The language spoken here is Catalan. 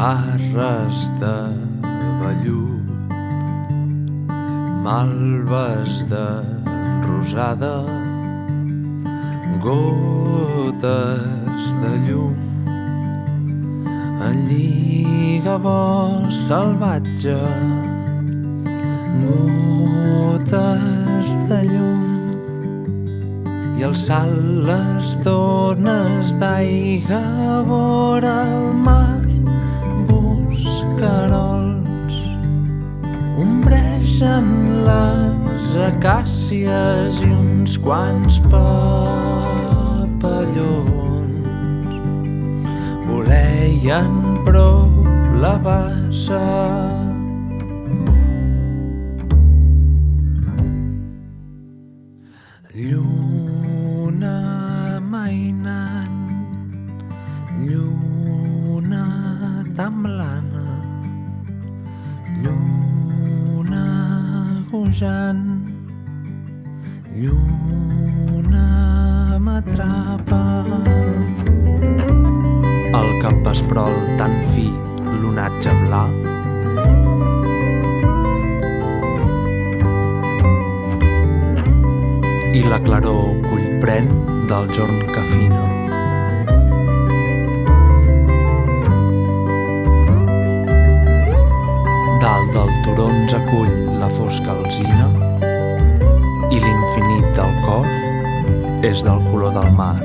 barres de vellut, malves de rosada, gotes de llum, el lligabosc salvatge, gotes de llum, i alçant les dones d'aigua vora el mar, buscarols ombregen les acàcies i uns quants papallons voleien prop la bassa. Lluna mainant, lluna tan blana, lluna gojant, lluna m'atrapa. El capvesprol tan fi, l'onatge bla, i la claror que ull pren del jorn que fina. Dalt del turons acull la fosca alzina i l'infinit del cor és del color del mar.